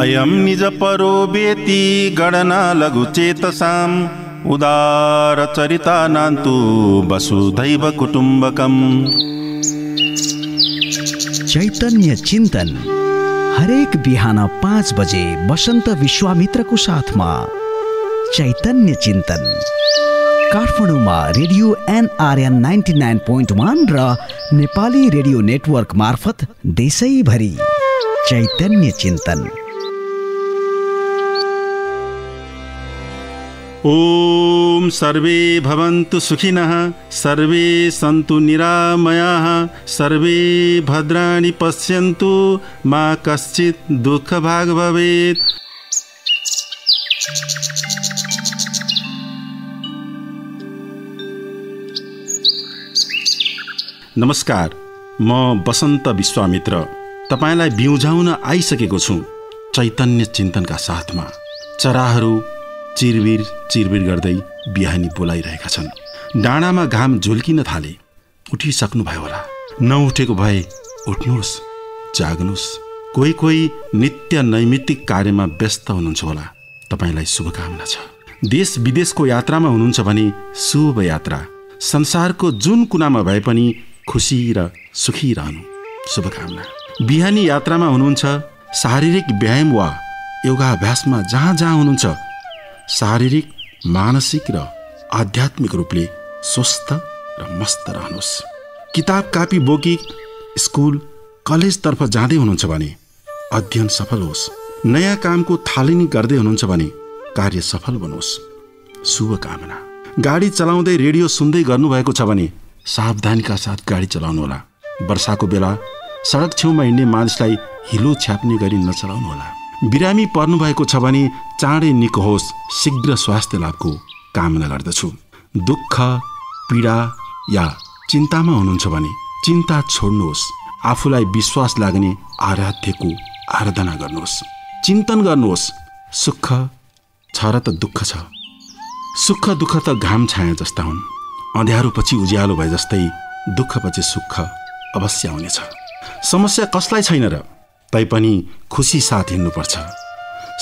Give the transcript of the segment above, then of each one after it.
अयं निजपरो वेति गणना लघुचेतसाम् उदारचरितानान्तु वसुधैव कुटुम्बकम्। चैतन्य चिन्तन हरेक बिहान 5 बजे वसन्त विश्वामित्रको साथमा। चैतन्य चिन्तन काठमाडौँमा रेडियो NRN 99.1 र नेपाली रेडियो नेटवर्क मार्फत देशैभरि। चैतन्य चिन्तन। ओम सर्वे भवन्तु सुखिनः, सर्वे सन्तु निरामयाः, सर्वे भद्राणि पश्यन्तु, मा कश्चित् दुःखभाग् भवेत्। नमस्कार, म बसन्त विश्वामित्र तपाईलाई बिउझाउन आइसकेको छु चैतन्य चिन्तनका साथमा। चराहरू चिरबिर चिरबिर गर्दै बिहानी बोलाइरहेका छन्। डाँडामा घाम झुल्किन थाले। उठिसक्नु भयो होला। नउठेको भए उठ्नुहोस्, जाग्नुहोस्। कोही कोही नित्य नैमित्तिक कार्यमा व्यस्त हुनुहुन्छ होला। तपाईलाई शुभकामना छ। देश विदेशको यात्रामा हुनुहुन्छ भने शुभ यात्रा। संसारको जुन कुनामा भए पनि खुसी र सुखी रहनु शुभकामना। बिहानी यात्रामा हुनुहुन्छ, शारीरिक व्यायाम वा योगाभ्यासमा जहाँ जहाँ हुनुहुन्छ, शारीरिक, मानसिक र आध्यात्मिक रूपले स्वस्थ र मस्त रहनुहोस्। किताब कापी बोकी स्कुल कलेजतर्फ जाँदै हुनुहुन्छ भने अध्ययन सफल होस्। नयाँ कामको थालनी गर्दै हुनुहुन्छ भने कार्य सफल बनोस् शुभकामना। गाडी चलाउँदै रेडियो सुन्दै गर्नुभएको छ भने सावधानीका साथ गाडी चलाउनुहोला। वर्षाको बेला सडक छेउमा हिँड्ने मानिसलाई हिलो छ्याप्ने गरी नचलाउनु होला। बिरामी पर्नुभएको छ भने चाँडै निको होस्, शीघ्र स्वास्थ्य लाभको कामना गर्दछु। दुःख, पीडा या चिन्तामा हुनुहुन्छ भने चिन्ता छोड्नुहोस्। आफूलाई विश्वास लाग्ने आराध्यको आराधना गर्नुहोस्। चिन्तन गर्नुहोस्, सुख छ र त दुःख छ। सुख दुःख त घाम छाया जस्ता हुन्। अँध्यारो पछि उज्यालो भए जस्तै दुःखपछि सुख अवश्य आउनेछ। समस्या कसलाई छैन र? तैपनि खुसी साथ हिँड्नुपर्छ।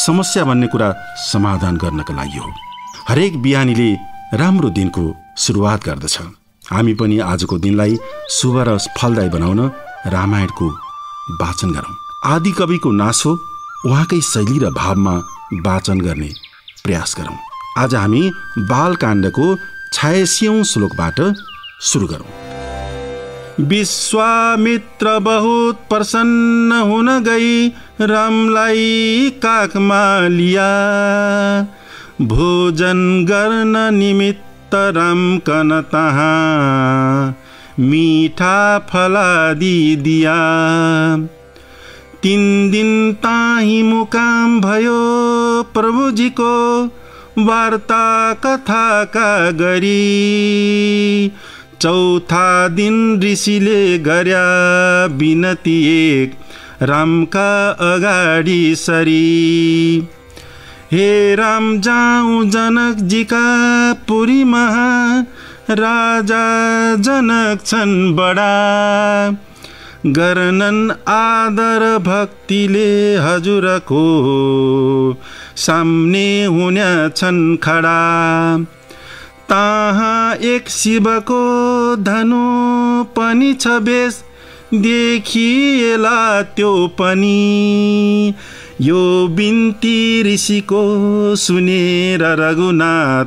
समस्या भन्ने कुरा समाधान गर्नका लागि हो। हरेक बिहानीले राम्रो दिनको सुरुवात गर्दछ। हामी पनि आजको दिनलाई शुभ र फलदायी बनाउन रामायणको वाचन गरौँ। आदि कविको नासो उहाँकै शैली र भावमा वाचन गर्ने प्रयास गरौँ। आज हामी बालकाण्डको 86औं श्लोकबाट सुरु गरौँ। विश्वामित्र बहुत प्रसन्न हुन गई रामलाई काखमा लिया। भोजन गर्न निमित्त राम कन तहाँ मीठा फलादी दिया। 3 दिन ताही मुकाम भयो प्रभुजीको वार्ता कथा का गरी। 4था दिन ऋषिले गर्या बिनती एक रामका अगाडि सरी। हे राम जाऊँ जनक जी का पुरी महा, राजा जनक छन् बडा। गर्नन् आदर भक्तिले हजुरको सामने हुन्या छन् खडा। तहाँ एक शिवको धनु पनि छ बेस, देखिएला त्यो पनि। यो बिन्ती ऋषिको सुनेर रघुनाथ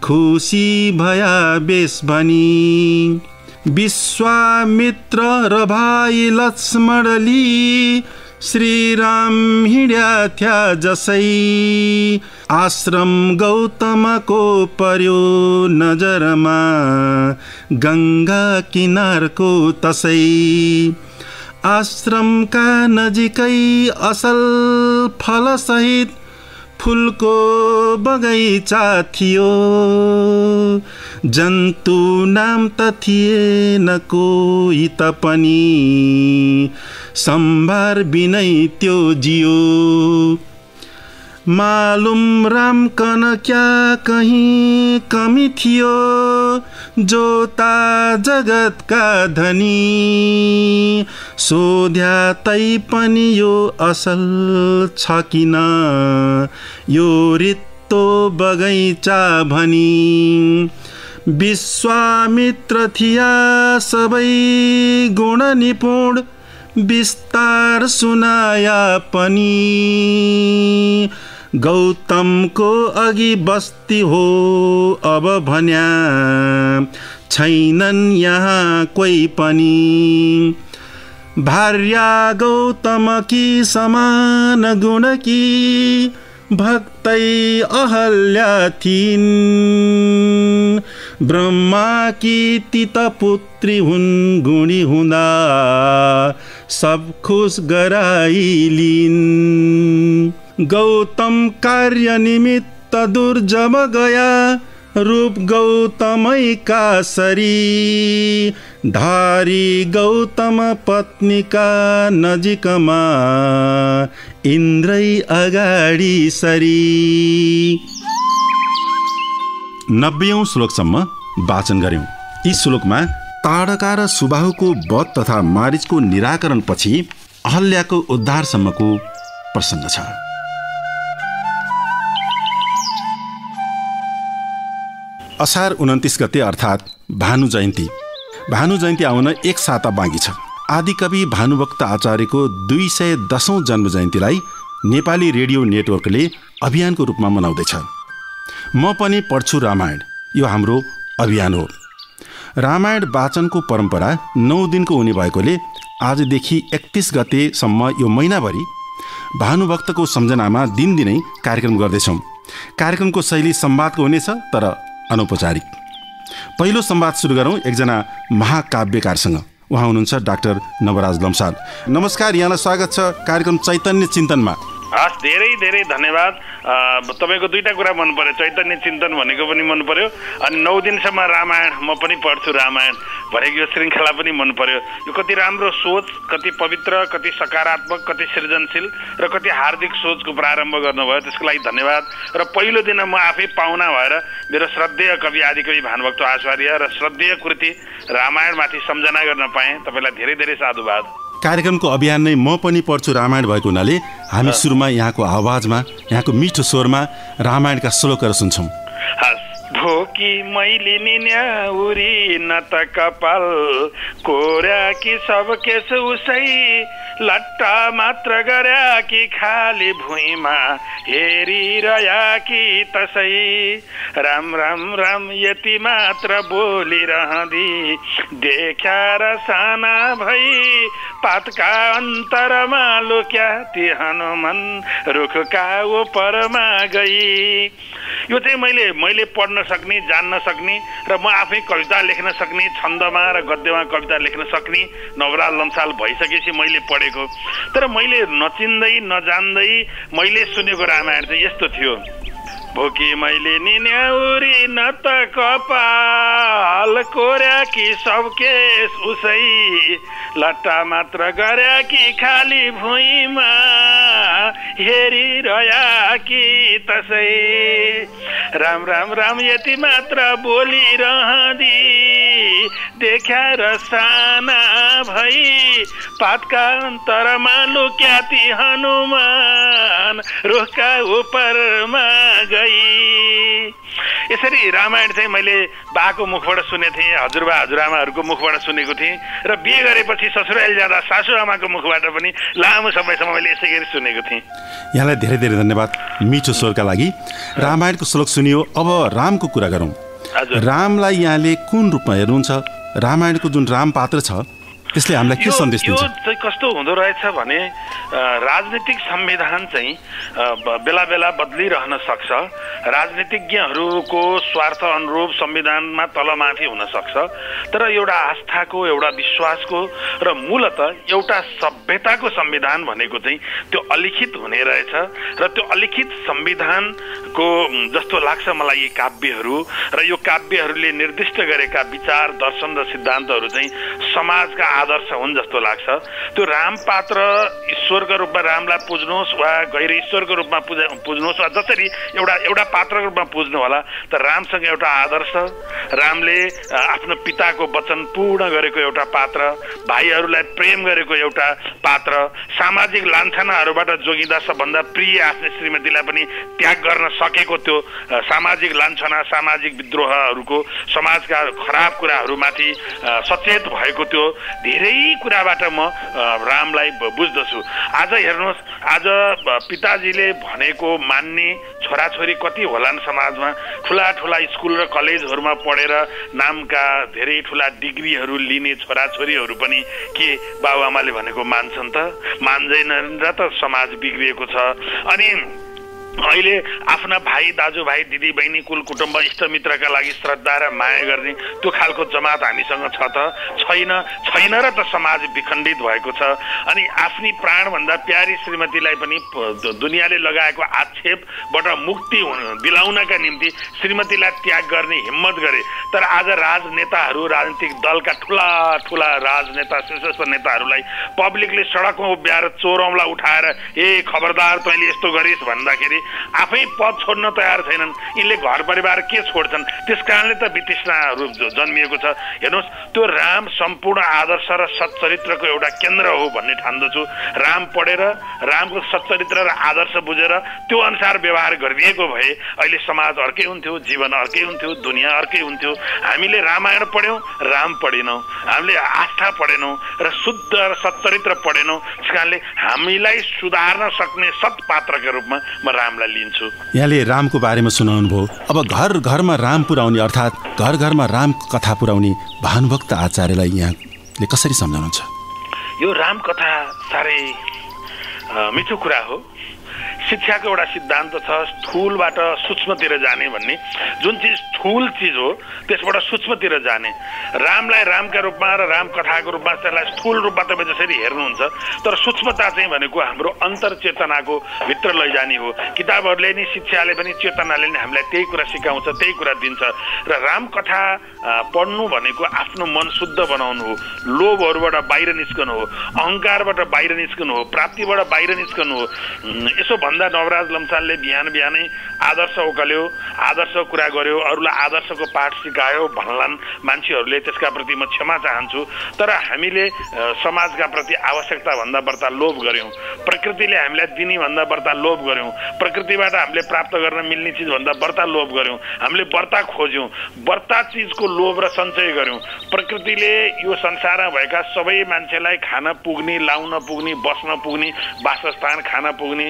खुसी भया बेस भनी। विश्वामित्र र भाइ लक्ष्मणली श्रीराम हिँड्या थ्या जसै। आश्रम गौतमको पर्यो नजरमा, गंगा किनारको तसै। आश्रमका नजिकै असल फल सहित फुलको बगैँचा थियो। जन्तु नाम त थिएन कोही त पनि, सम्भार बिनै त्यो जियो। मालूम राम कन क्या कहीं कमी थियो, जोता जगतका धनी, सोध्या तै पनि यो असल छ किन, यो रित्तो बगैँचा भनी। विश्वामित्र थिया सबै गुण निपुण, विस्तार सुनाया पनि। गौतमको अघि बस्ती हो अब भन्या, छैनन् यहाँ कोही पनि। भार्या गौतमकी समान गुणकी, भक्तै अहल्या थिइन्। ब्रह्माकी तितपुत्री हुन्, गुणी हुँदा सब खुस गराइलिन्। गौतम कार्य निमित्त दुर्जम गया, रूप गौतमै का सरी। धारी गौतम पत्नीका नजिकमा, इन्द्रै अगाडि सरी। 90औं श्लोकसम्म वाचन गर्यौं। यी श्लोकमा ताडका र सुबाहुको वध तथा मारिचको निराकरण पछि अहल्याको उद्धारसम्मको प्रसङ्ग छ। असार 29 गते अर्थात् भानु जयन्ती आउन एक साता बाँकी छ। आदिकवि भानुभक्त आचार्यको 210औं जन्म जयन्तीलाई नेपाली रेडियो नेटवर्कले अभियानको रूपमा मनाउँदैछ। म पनि पढ्छु रामायण, यो हाम्रो अभियान हो। रामायण वाचनको परम्परा 9 दिनको हुने भएकोले आजदेखि 31 गतेसम्म यो महिनाभरि भानुभक्तको सम्झनामा दिनदिनै कार्यक्रम गर्दैछौँ। कार्यक्रमको शैली संवादको हुनेछ, तर अनौपचारिक। पहिलो संवाद सुरु गरौँ एकजना महाकाव्यकारसँग। उहाँ हुनुहुन्छ डाक्टर नवराज लम्साल। नमस्कार, यहाँलाई स्वागत छ कार्यक्रम चैतन्य चिन्तनमा। हस्, धेरै धेरै धन्यवाद। तपाईँको दुईटा कुरा मन पर्यो, चैतन्य चिन्तन भनेको पनि मन पर्यो, अनि 9 दिनसम्म रामायण म पनि पढ्छु रामायण भनेको यो श्रृङ्खला पनि मन पर्यो। यो कति राम्रो सोच, कति पवित्र, कति सकारात्मक, कति सृजनशील र कति हार्दिक सोचको प्रारम्भ गर्नुभयो, त्यसको लागि धन्यवाद। र पहिलो दिन म आफै पाहुना भएर मेरो श्रद्धेय कवि आदिकवि भानुभक्त आचार्य र श्रद्धेय कृति रामायणमाथि सम्झना गर्न पाएँ। तपाईँलाई धेरै धेरै साधुवाद। कार्यक्रमको अभियान नै म पनि पढ्छु रामायण भएको हुनाले हामी सुरुमा यहाँको आवाजमा, यहाँको मिठो स्वरमा रामायणका श्लोकहरू सुन्छौँ। भोकी मैले निन्याउरी न त कपाल कोर्या कि सब केस उसै, लट्टा मात्र गर्या कि खाली भुइँमा हेरिरया कि तसै। राम राम राम यति मात्र बोलिरहँदी, देख्या र साना भई पातका अन्तरमा लुक्या ती हनुमान रुखका उपरमा गई। यो चाहिँ मैले पढ्न सक्ने, जान्न सक्ने र म आफै कविता लेख्न सक्ने, छन्दमा र गद्यमा कविता लेख्न सक्ने नवराज लम्साल भइसकेपछि मैले पढेको। तर मैले नचिन्दै नजान्दै मैले सुनेको रामायण चाहिँ यस्तो थियो। भोकी मैले निन्याउरी न त कपाल कोर्या कि सब केस उसै, लट्टा मात्र गर्या कि खाली भुइँमा हेरिरया कि तसै। राम राम राम यति मात्र बोलिरहँदी, देख्या र साना भई पातका अन्तरमा लुक्या ती हनुमान रुखका उपरमा गई। यसरी रामायण चाहिँ मैले बाको मुखबाट सुनेको थिएँ, हजुरबा हजुरआमाहरूको मुखबाट सुनेको थिएँ, र बिहे गरेपछि ससुराली जाँदा सासुआमाको मुखबाट पनि लामो समयसम्म मैले यसै गरी सुनेको थिएँ। यहाँलाई धेरै धेरै धन्यवाद मिठो स्वरका लागि। रामायणको श्लोक सुनियो, अब रामको कुरा गरौँ। रामलाई यहाँले कुन रूपमा हेर्नुहुन्छ? रामायणको जुन राम पात्र छ त्यसले हामीलाई के सन्देश दिन्छ? यो चाहिँ कस्तो हुँदो रहेछ भने राजनीतिक संविधान चाहिँ बेला बेला बदलिरहन सक्छ। राजनीतिज्ञहरूको स्वार्थ अनुरूप संविधानमा तलमाथि हुन सक्छ, तर एउटा आस्थाको, एउटा विश्वासको र मूलत एउटा सभ्यताको संविधान भनेको चाहिँ त्यो अलिखित हुने रहेछ। र त्यो अलिखित संविधानको जस्तो लाग्छ मलाई यी काव्यहरू, र यो काव्यहरूले निर्दिष्ट गरेका विचार, दर्शन र सिद्धान्तहरू चाहिँ समाजका आदर्श हुन् जस्तो लाग्छ। त्यो राम पात्र ईश्वरको रूपमा रामलाई पुज्नुहोस् वा गैर ईश्वरको रूपमा पुज्नुहोस् वा जसरी एउटा पात्रको रूपमा पुज्नु होला, त रामसँग एउटा आदर्श, रामले आफ्नो पिताको वचन पूर्ण गरेको एउटा पात्र, भाइहरूलाई प्रेम गरेको एउटा पात्र, सामाजिक लान्छनाहरूबाट जोगिँदा सबभन्दा प्रिय आफ्नै श्रीमतीलाई पनि त्याग गर्न सकेको त्यो सामाजिक लान्छना, सामाजिक विद्रोहहरूको, समाजका खराब कुराहरूमाथि सचेत भएको त्यो धेरै कुराबाट म रामलाई बुझ्दछु। आज हेर्नुहोस्, आज पिताजीले भनेको मान्ने छोराछोरी कति होलान् समाजमा। ठुला ठुला स्कुल र कलेजहरूमा पढेर नामका धेरै ठुला डिग्रीहरू लिने छोराछोरीहरू पनि के बाबुआमाले भनेको मान्छन् त? मान्दैनन् र त समाज बिग्रिएको छ। अनि अहिले आफ्ना भाइ दाजुभाइ दिदी बहिनी कुल कुटुम्ब इष्टमित्रका लागि श्रद्धा र माया गर्ने त्यो खालको जमात हामीसँग छ त? छैन र त समाज विखण्डित भएको छ। अनि आफ्नी प्राणभन्दा प्यारी श्रीमतीलाई पनि दुनियाँले लगाएको आक्षेपबाट मुक्ति दिलाउनका निम्ति श्रीमतीलाई त्याग गर्ने हिम्मत गरे। तर आज राजनेताहरू, राजनीतिक दलका ठुला ठुला राजनेता, शीर्षस्थ नेताहरूलाई पब्लिकले सडकमा उभ्याएर चोरौँला उठाएर ए खबरदार तैँले यस्तो गरिस् भन्दाखेरि आफै पद छोड्न तयार छैनन्। यिनले घर परिवार के छोड्छन्? त्यस कारणले त वितृष्णाहरू जन्मिएको छ। हेर्नुहोस्, त्यो राम सम्पूर्ण आदर्श र सच्चरित्रको एउटा केन्द्र हो भन्ने ठान्दछु। राम पढेर रामको सच्चरित्र र आदर्श बुझेर त्यो अनुसार व्यवहार गरिदिएको भए अहिले समाज अर्कै हुन्थ्यो, जीवन अर्कै हुन्थ्यो, दुनियाँ अर्कै हुन्थ्यो। हामीले रामायण पढ्यौँ, राम पढेनौँ। हामीले आस्था पढेनौँ र शुद्ध र सच्चरित्र पढेनौँ। त्यस कारणले हामीलाई सुधार्न सक्ने सत्पात्रका रूपमा म रामलाई लिन्छु। यहाँले रामको बारेमा सुनाउनु भयो। अब घर घरमा राम पुर्याउने अर्थात् घर घरमा राम कथा पुर्याउने भानुभक्त आचार्यलाई यहाँले कसरी सम्झाउनुहुन्छ? यो राम कथा साह्रै मिठो कुरा हो। शिक्षाको एउटा सिद्धान्त छ, स्थूलबाट सूक्ष्मतिर जाने भन्ने। जुन चिज स्थूल चिज हो त्यसबाट सूक्ष्मतिर जाने। रामलाई रामका रूपमा र राम कथाको रूपमा त्यसलाई स्थूल रूपमा तपाईँ जसरी हेर्नुहुन्छ, तर सूक्ष्मता चाहिँ भनेको हाम्रो अन्तर्चेतनाको भित्र लैजाने हो। किताबहरूले नि, शिक्षाले पनि, चेतनाले नि हामीलाई त्यही कुरा सिकाउँछ, त्यही कुरा दिन्छ। र राम कथा पढ्नु भनेको आफ्नो मन शुद्ध बनाउनु हो, लोभहरूबाट बाहिर निस्कनु हो, अहङ्कारबाट बाहिर निस्कनु हो, प्राप्तिबाट बाहिर निस्कनु हो। यसो भन्दा नवराज लम्सालले बिहान बिहानै आदर्श उकल्यो, आदर्श कुरा गर्यो, अरूलाई आदर्शको पाठ सिकायो भन्लान् मान्छेहरूले। त्यसका प्रति म क्षमा चाहन्छु। तर हामीले समाजका प्रति आवश्यकता भन्दा बढ्ता लोभ गऱ्यौँ, प्रकृतिले हामीलाई दिने भन्दा बढ्ता लोभ गऱ्यौँ, प्रकृतिबाट हामीले प्राप्त गर्न मिल्ने चिज भन्दा बढ्ता लोभ गऱ्यौँ, हामीले बढ्ता खोज्यौँ, बढ्ता चिजको लोभ र सञ्चय गऱ्यौँ। प्रकृतिले यो संसारमा भएका सबै मान्छेलाई खान पुग्ने, लाउन पुग्ने, बस्न पुग्ने, वासस्थान खान पुग्ने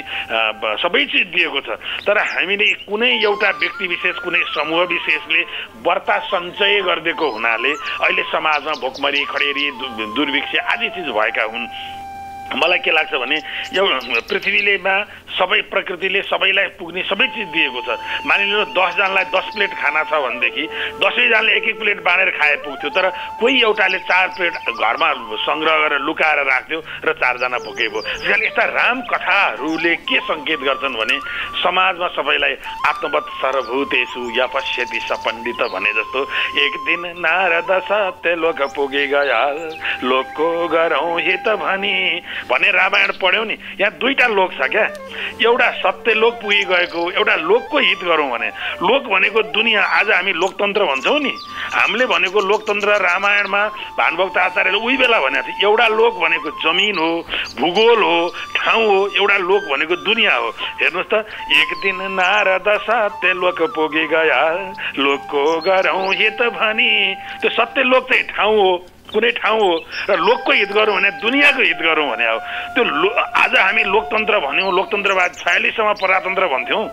सबै चिज दिएको छ। तर हामीले कुनै एउटा व्यक्ति विशेष, कुनै समूह विशेषले बढ्ता सञ्चय गरिदिएको हुनाले अहिले समाजमा भोकमरी, खडेरी, दुर्भिक्ष आदि चिज भएका हुन्। मलाई के लाग्छ भने यो पृथ्वीलेमा सबै प्रकृतिले सबैलाई पुग्ने सबै चिज दिएको छ। मानिलिनु 10 जनालाई 10 प्लेट खाना छ भनेदेखि 10 जनाले एक एक प्लेट बाँडेर खाए पुग्थ्यो। तर कोही एउटाले 4 प्लेट घरमा संग्रह गरेर लुकाएर राख्थ्यो र 4 जना भोकै भयो। त्यसैले यस्ता राम कथाहरूले के सङ्केत गर्छन् भने समाजमा सबैलाई आत्मवत् सर्वभूतेषु यपश्यति स पण्डित भने जस्तो एक दिन नारद सत्य लोक पुगे गया लोकको गरौँ हित भने रामायण पढ्यौँ नि, यहाँ दुईटा लोक छ क्या। एउटा सत्य लोक पुगी गएको, एउटा लोकको हित गरौँ भने। लोक भनेको दुनियाँ। आज हामी लोकतन्त्र भन्छौँ नि, हामीले भनेको लोकतन्त्र रामायणमा भानुभक्त आचार्यले उही बेला भनेको थियो। एउटा लोक भनेको जमिन हो, भूगोल हो, ठाउँ हो। एउटा लोक भनेको दुनियाँ हो। हेर्नुहोस् त, एक दिन नारद सत्य लोक पुगी गया लोकको गरौँ हित भनी। त्यो सत्य लोक चाहिँ ठाउँ हो, कुनै ठाउँ हो। र लोकको हित गरौँ भने दुनियाँको हित गरौँ भने हो। त्यो आज हामी लोकतन्त्र भन्यौँ, लोकतन्त्रवाद 46सम्म प्रजातन्त्र भन्थ्यौँ,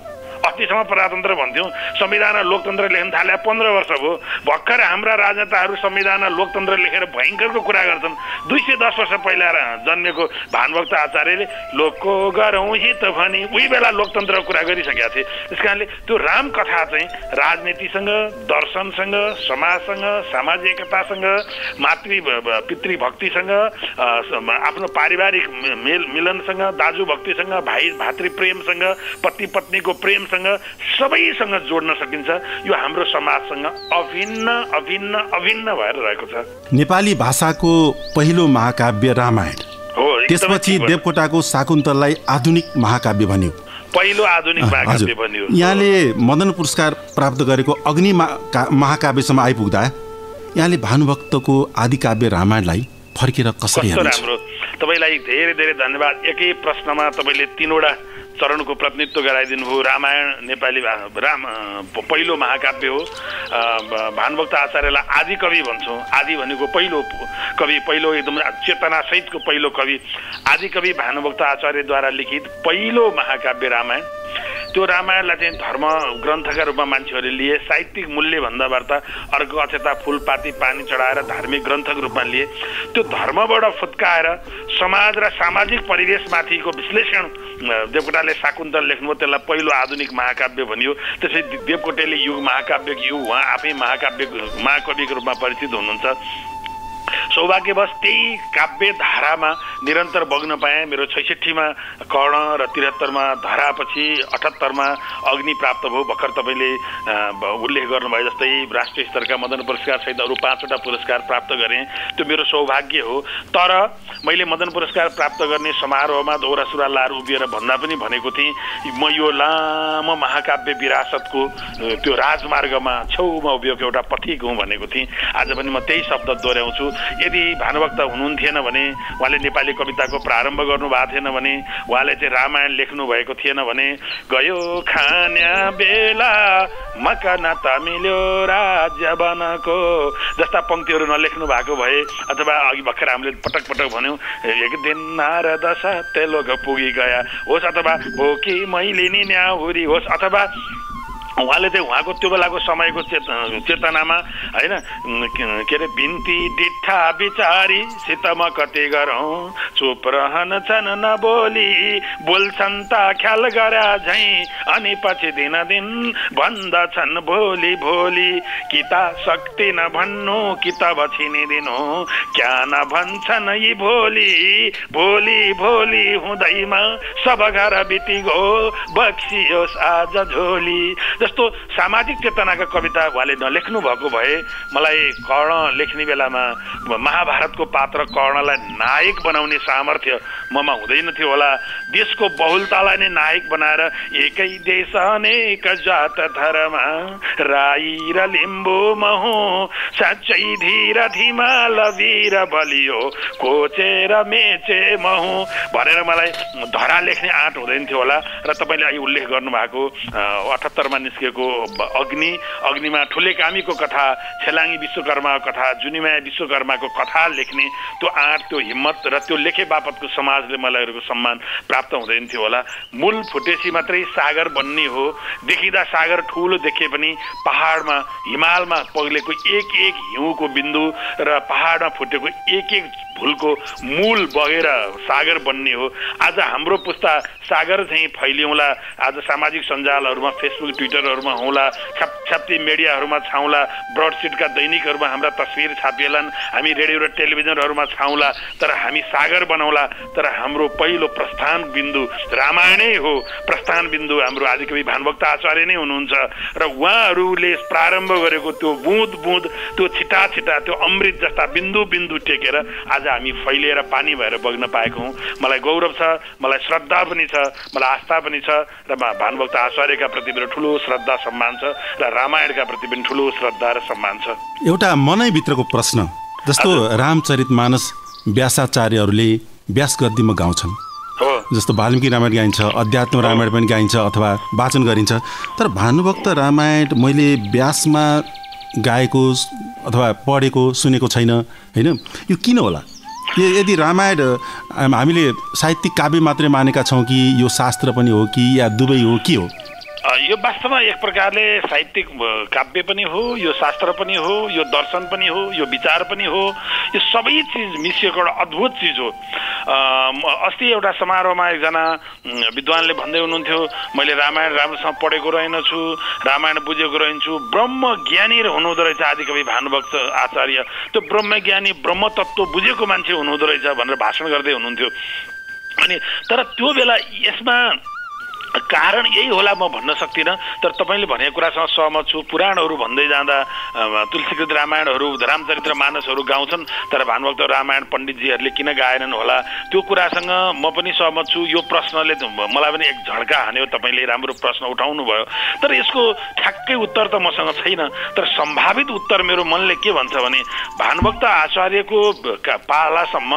80सम्म प्रजातन्त्र भन्थ्यौँ। संविधान लोकतन्त्र लेख्न थाले 15 वर्ष भयो। भर्खर हाम्रा राजनेताहरू संविधान लोकतन्त्र लेखेर भयङ्करको कुरा गर्छन्। 210 वर्ष पहिला जन्मेको भानुभक्त आचार्यले लोकको गरौँ हित भनी उही बेला लोकतन्त्रको कुरा गरिसकेका थिए। त्यस कारणले त्यो राम कथा चाहिँ राजनीतिसँग, दर्शनसँग, समाजसँग, सामाजिकतासँग, पितृभक्तिसँग, आफ्नो पारिवारिक मिलनसँग, दाजु भक्तिसँग, भाइ भातृ प्रेमसँग, पति पत्नीको प्रेमसँग, जातिसँग सबैसँग जोड्न सकिन्छ। यो हाम्रो समाजसँग अभिन्न अभिन्न अभिन्न भएर रहेको छ। नेपाली भाषाको पहिलो महाकाव्य रामायण हो, त्यसपछि देवकोटाको शाकुन्तललाई आधुनिक महाकाव्य भन्यो, पहिलो आधुनिक महाकाव्य बन्यो। यहाँले मदन पुरस्कार प्राप्त गरेको अग्नि महाकाव्यसम्म आइपुग्दा यहाँले भानुभक्तको आदिकाव्य रामायणलाई फर्केर कसरी हेर्नुहुन्छ? राम्रो, तपाईलाई धेरै धेरै धन्यवाद। एकै प्रश्नमा तपाईले 3वटा चरणको प्रतिनिधित्व गराइदिनु भयो। रामायण नेपाली पहिलो महाकाव्य हो। भानुभक्त आचार्यलाई आदि कवि भन्छौँ। आदि भनेको पहिलो कवि, पहिलो एकदम चेतना सहितको पहिलो कवि। आदि कवि भानुभक्त आचार्यद्वारा लिखित पहिलो महाकाव्य रामायण। त्यो रामायणलाई चाहिँ धर्म ग्रन्थका रूपमा मान्छेहरूले लिए, साहित्यिक मूल्य भन्दा वार्ता अर्को अक्षता फुलपाती पानी चढाएर धार्मिक ग्रन्थको रूपमा लिए। त्यो धर्मबाट फुत्काएर समाज र सामाजिक परिवेशमाथिको विश्लेषण देवकोटाले शाकुन्तल लेख्नुभयो, त्यसलाई पहिलो आधुनिक महाकाव्य भनियो। त्यसै देवकोटेले युग महाकाव्यको युग, उहाँ आफै महाकविको रूपमा परिचित हुनुहुन्छ। सौभाग्यवश त्यही काव्य धारामा निरन्तर बग्न पाएँ। मेरो 66मा कर्ण र 73मा धरापछि 78मा अग्नि प्राप्त भयो। भर्खर तपाईँले उल्लेख गर्नुभयो जस्तै राष्ट्रिय स्तरका मदन पुरस्कार सहित अरू 5वटा पुरस्कार प्राप्त गरेँ। त्यो मेरो सौभाग्य हो। तर मैले मदन पुरस्कार प्राप्त गर्ने समारोहमा दौरा सुरुवाल लाएर उभिएर भन्दा पनि भनेको थिएँ, म यो लामो महाकाव्य विरासतको त्यो राजमार्गमा छेउमा उभिएको एउटा पथिक हुँ भनेको थिएँ। आज पनि म त्यही शब्द दोहोऱ्याउँछु। यदि भानुभक्त हुनुहुन्थेन भने, उहाँले नेपाली कविताको प्रारम्भ गर्नुभएको थिएन भने, उहाँले चाहिँ रामायण लेख्नु भएको थिएन भने, गयो खान्या बेला मकन त मिल्यो राज्य बनको जस्ता पङ्क्तिहरू नलेख्नु भएको भए, अथवा अघि भर्खर हामीले पटक पटक भन्यौँ एक दिन नारद सत्य लोक पुगी गया होस्, अथवा हो कि मैले नि न्याउरी होस्, अथवा उहाँले चाहिँ उहाँको त्यो बेलाको समयको चेतनामा होइन के अरे बिन्ती डिठा बिचारी सितम कति गरौँ चुप रहन छन् नबोली बोल्छन् त ख्याल गरा झैँ अनि पछि दिन दिन भन्दछन् भोलि भोलि कि त शक्ति न भन्नु कि त छिनिदिनु क्या न भन्छन् यी भोलि भोलि भोलि हुँदैमा सब घर बितिगो बक्सियोस् आज झोली जस्तो सामाजिक चेतनाका कविता उहाँले नलेख्नु भएको भए मलाई कर्ण लेख्ने बेलामा महाभारतको पात्र कर्णलाई नायक बनाउने सामर्थ्य ममा हुँदैन थियो होला। देशको बहुलतालाई नै नायक बनाएर एकै देश अनेक जात धर्म राई र लिम्बू महु साँच्चै धीर धिमाल वीर बलियो कोचेर मेचे महु भनेर मलाई धरा लेख्ने आँट हुँदैन थियो होला। र तपाईँले अहिले उल्लेख गर्नुभएको 78मा निस्केको अग्निमा ठुले कामीको कथा, छेलाङ्गी विश्वकर्माको कथा, जुनिमाया विश्वकर्माको कथा लेख्ने त्यो आँट, त्यो हिम्मत र त्यो लेखे बापतको समाजले मलाई सम्मान प्राप्त हुँदैन थियो होला। मूल फुटेसी मात्रै सागर बन्ने हो। देखिँदा सागर ठुलो देखे पनि पहाडमा हिमालमा पग्लेको एक एक हिउँको बिन्दु र पहाडमा फुटेको एक एक भुलको मूल बगेर सागर बन्ने हो। आज हाम्रो पुस्ता सागर चाहिँ फैलिउँला। आज सामाजिक सञ्जालहरूमा फेसबुक ट्विटरहरूमा हौला, छाप्ती मिडियाहरूमा छाउँला, ब्रडसिटका दैनिकहरूमा हाम्रा तस्बिर छापिएलान्, हामी रेडियो र टेलिभिजनहरूमा छाउँला, तर हामी सागर बनाउला। तर हाम्रो पहिलो प्रस्थान बिन्दु रामायणै हो। प्रस्थान बिन्दु हाम्रो आदिकवि भानुभक्त आचार्य नै हुनुहुन्छ र उहाँहरूले प्रारम्भ गरेको त्यो बुँद बुँद, त्यो छिटा छिटा, त्यो अमृत जस्ता बिन्दु बिन्दु टेकेर आज हामी फैलिएर पानी भएर बग्न पाएको हौँ। मलाई गौरव छ, मलाई श्रद्धा पनि छ, मलाई आस्था पनि छ र भानुभक्त आचार्यका प्रति मेरो ठुलो श्रद्धा सम्मान छ र रामायणका प्रति पनि ठुलो श्रद्धा र सम्मान छ। एउटा मनैभित्रको प्रश्न, जस्तो रामचरितमानस व्यासाचार्यहरूले व्यास गद्दीमा गाउँछन्, जस्तो वाल्मीकि रामायण गाइन्छ, अध्यात्म रामायण पनि गाइन्छ अथवा वाचन गरिन्छ, तर भानुभक्त रामायण मैले व्यासमा गाएको अथवा पढेको सुनेको छैन होइन। यो किन होला? यदि रामायण हामीले साहित्यिक काव्य मात्रै मानेका छौँ कि यो शास्त्र पनि हो कि या दुवै हो, के हो? यो वास्तवमा एक प्रकारले साहित्यिक काव्य पनि हो, यो शास्त्र पनि हो, यो दर्शन पनि हो, यो विचार पनि हो। यो सबै चिज मिसिएको एउटा अद्भुत चिज हो। अस्ति एउटा समारोहमा एकजना विद्वानले भन्दै हुनुहुन्थ्यो, मैले रामायण राम्रोसँग पढेको रहेनछु, रामायण बुझेको रहन्छु, ब्रह्मज्ञानी हुनुहुँदो रहेछ आदिकवि भानुभक्त आचार्य, त्यो ब्रह्मज्ञानी ब्रह्मतत्त्व बुझेको मान्छे हुनुहुँदो रहेछ भनेर भाषण गर्दै हुनुहुन्थ्यो। अनि तर त्यो बेला यसमा कारण यही होला म भन्न सक्दिनँ। तर तपाईँले भनेको कुरासँग सहमत छु। पुराणहरू भन्दै जाँदा तुलसीकृत रामायणहरू, रामचरित्र मानसहरू गाउँछन्, तर भानुभक्त रामायण पण्डितजीहरूले किन गाएनन् होला, त्यो कुरासँग म पनि सहमत छु। यो प्रश्नले मलाई पनि एक झड्का हान्यो। तपाईँले राम्रो प्रश्न उठाउनु भयो, तर यसको ठ्याक्कै उत्तर त मसँग छैन। तर सम्भावित उत्तर मेरो मनले के भन्छ भने भानुभक्त आचार्यको पालासम्म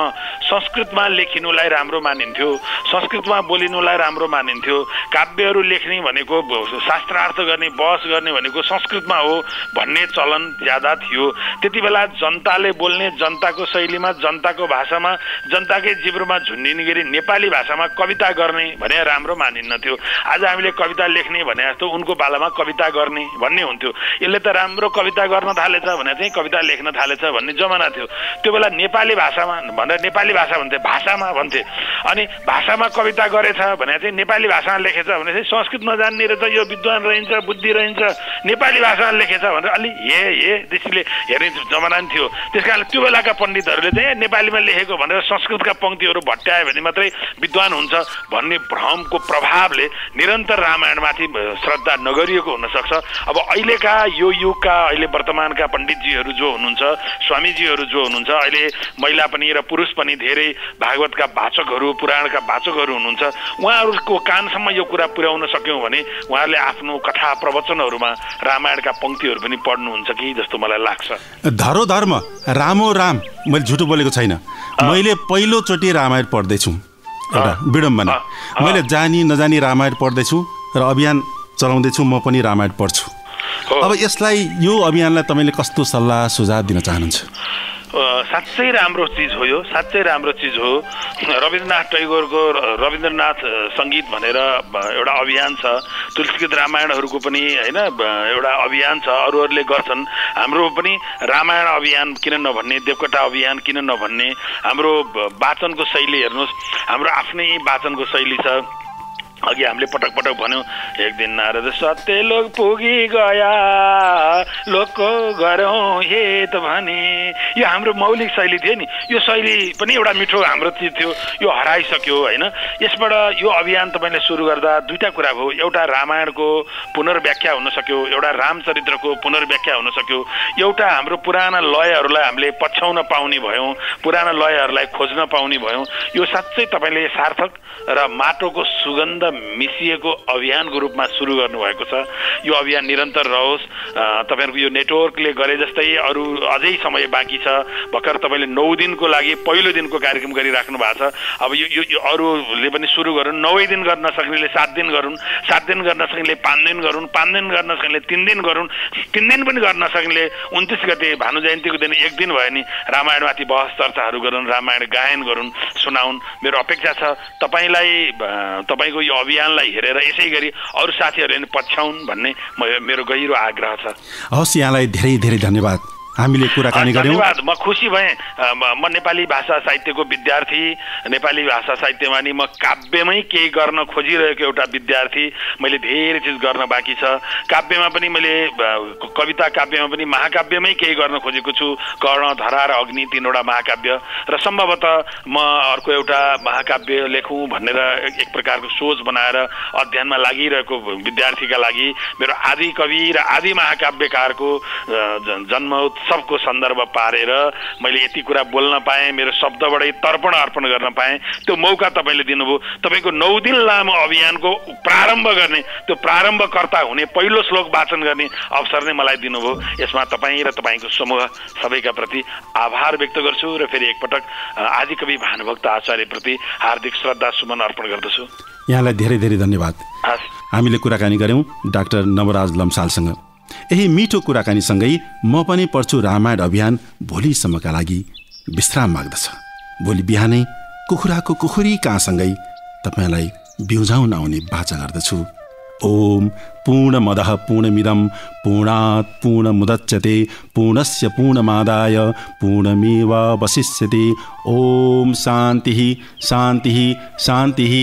संस्कृतमा लेखिनुलाई राम्रो मानिन्थ्यो, संस्कृतमा बोलिनुलाई राम्रो मानिन्थ्यो। काव्यहरू लेख्ने भनेको, शास्त्रार्थ गर्ने, बहस गर्ने भनेको संस्कृतमा हो भन्ने चलन ज्यादा थियो। त्यति बेला जनताले बोल्ने, जनताको शैलीमा, जनताको भाषामा, जनताकै जिब्रोमा झुन्डिने गरी नेपाली भाषामा कविता गर्ने भने राम्रो मानिन्न थियो। आज हामीले कविता लेख्ने भने जस्तो उनको पालामा कविता गर्ने भन्ने हुन्थ्यो। यसले त राम्रो कविता गर्न थालेछ भने चाहिँ कविता लेख्न थालेछ भन्ने जमाना थियो। त्यो बेला नेपाली भाषामा भनेर नेपाली भाषा भन्थे, भाषामा भन्थे। अनि भाषामा कविता गरेछ भने चाहिँ नेपाली भाषामा लेखेछ भने चाहिँ संस्कृत नजान्ने रहेछ, यो विद्वान रहन्छ, बुद्धि रहन्छ, नेपाली भाषामा लेखेछ भनेर अलि दृष्टिले हेर्ने जमाना नि थियो। त्यस कारण त्यो बेलाका पण्डितहरूले चाहिँ नेपालीमा लेखेको भनेर संस्कृतका पङ्क्तिहरू भट्ट्यायो भने मात्रै विद्वान हुन्छ भन्ने भ्रमको प्रभावले निरन्तर रामायणमाथि श्रद्धा नगरिएको हुनसक्छ। अब अहिलेका यो युगका, अहिले वर्तमानका पण्डितजीहरू जो हुनुहुन्छ, स्वामीजीहरू जो हुनुहुन्छ, अहिले महिला पनि र पुरुष पनि धेरै भागवतका वाचकहरू, पुराणका वाचकहरू हुनुहुन्छ। उहाँहरूको कानसम्म यो कुरा पुर्याउन सक्यौँ भने उहाँहरूले आफ्नो कथा प्रवचनहरूमा रामायणका पङ्क्तिहरू पनि पढ्नुहुन्छ कि जस्तो मलाई लाग्छ। धरोधर्म रामो राम, मैले झुटो बोलेको छैन। मैले पहिलोचोटि रामायण पढ्दैछु, एउटा विडम्बना। मैले जानी नजानी रामायण पढ्दैछु र अभियान चलाउँदैछु, म पनि रामायण पढ्छु। अब यसलाई, यो अभियानलाई तपाईँले कस्तो सल्लाह सुझाव दिन चाहनुहुन्छ? साँच्चै राम्रो चिज हो यो, साँच्चै राम्रो चिज हो। रविन्द्रनाथ टैगोरको रविन्द्रनाथ सङ्गीत भनेर एउटा अभियान छ, तुलसीकृत रामायणहरूको पनि होइन एउटा अभियान छ, अरूहरूले गर्छन्। हाम्रो पनि रामायण अभियान किन नभन्ने, देवकोटा अभियान किन नभन्ने। हाम्रो वाचनको शैली हेर्नुहोस्, हाम्रो आफ्नै वाचनको शैली छ। अघि हामीले पटक पटक भन्यौँ, एक दिन नारद सत्य लोक पुगी गया, लोकको गरौँ हेत भने। यो हाम्रो मौलिक शैली थियो नि, यो शैली पनि एउटा मिठो हाम्रो चिज थियो, यो हराइसक्यो होइन। यसबाट यो अभियान तपाईँले सुरु गर्दा दुईवटा कुरा भयो। एउटा रामायणको पुनर्व्याख्या हुन सक्यो, एउटा रामचरित्रको पुनर्व्याख्या हुन सक्यो। एउटा हाम्रो पुराना लयहरूलाई हामीले पछ्याउन पाउने भयौँ, पुराना लयहरूलाई खोज्न पाउने भयौँ। यो साँच्चै तपाईँले सार्थक र माटोको सुगन्ध मिसिएको अभियानको रूपमा सुरु गर्नुभएको छ। यो अभियान निरन्तर रहोस्। तपाईँहरूको यो नेटवर्कले गरे जस्तै अरू अझै समय बाँकी छ। भर्खर तपाईँले 9 दिनको लागि पहिलो दिनको कार्यक्रम गरिराख्नु भएको छ। अब यो अरूले पनि सुरु गरून्। 9 दिन गर्न सक्नेले 7 दिन गरून्, 7 दिन गर्न सक्नेले 5 दिन गरून्, 5 दिन गर्न सक्नेले 3 दिन गरून्, 3 दिन पनि गर्न सक्नेले 29 गते भानु जयन्तीको दिन 1 दिन भयो नि रामायणमाथि बहस चर्चाहरू गरून्, रामायण गायन गरून्, सुनाउन्। मेरो अपेक्षा छ तपाईँको यो अभियानलाई हेरेर यसै गरी अरू साथीहरूले पनि पछ्याउन् भन्ने मेरो गहिरो आग्रह छ। हस्, यहाँलाई धेरै धेरै धन्यवाद। हामीले कुराकानी गर्यौं। धन्यवाद। म खुसी भएँ। म नेपाली भाषा साहित्यको विद्यार्थी, नेपाली भाषा साहित्यमा नि म काव्यमै केही गर्न खोजिरहेको एउटा विद्यार्थी। मैले धेरै चिज गर्न बाँकी छ। काव्यमा पनि मैले कविता काव्यमा पनि महाकाव्यमै केही गर्न खोजेको छु। कर्ण, धरा र अग्नि 3वटा महाकाव्य, र सम्भवतः म अर्को एउटा महाकाव्य लेखौँ भनेर एक प्रकारको सोच बनाएर अध्ययनमा लागिरहेको विद्यार्थीका लागि मेरो आदि कवि र आदि महाकाव्यकारको जन्म सबको सन्दर्भ पारेर मैले यति कुरा बोल्न पाएँ, मेरो शब्दबाटै तर्पण अर्पण गर्न पाएँ। त्यो मौका तपाईँले दिनुभयो। तपाईँको 9 दिन लामो अभियानको प्रारम्भ गर्ने, त्यो प्रारम्भकर्ता हुने पहिलो श्लोक वाचन गर्ने अवसर नै मलाई दिनुभयो। यसमा तपाईँ र तपाईँको समूह सबैका प्रति आभार व्यक्त गर्छु र फेरि एकपटक आदिकवि भानुभक्त आचार्यप्रति हार्दिक श्रद्धा सुमन अर्पण गर्दछु। यहाँलाई धेरै धेरै धन्यवाद। हामीले कुराकानी गर्यौं डाक्टर नवराज लम्सालसँग। यही मिठो कुराकानीसँगै म पनि पढ्छु रामायण अभियान भोलिसम्मका लागि विश्राम माग्दछ। भोलि बिहानै कुखुराको कुखुरी कहाँसँगै तपाईँलाई बिउझाउन आउने बाचा गर्दछु। ओम पूर्णमदः पूर्णमिदं पूर्णात् पूर्णमुदच्यते पूर्णस्य पूर्णमादाय पूर्णमेवावशिष्यते। ओम शान्तिः शान्तिः शान्तिः।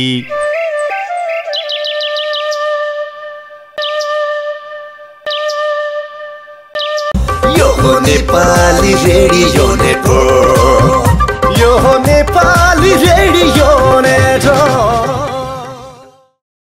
Nepali radio network.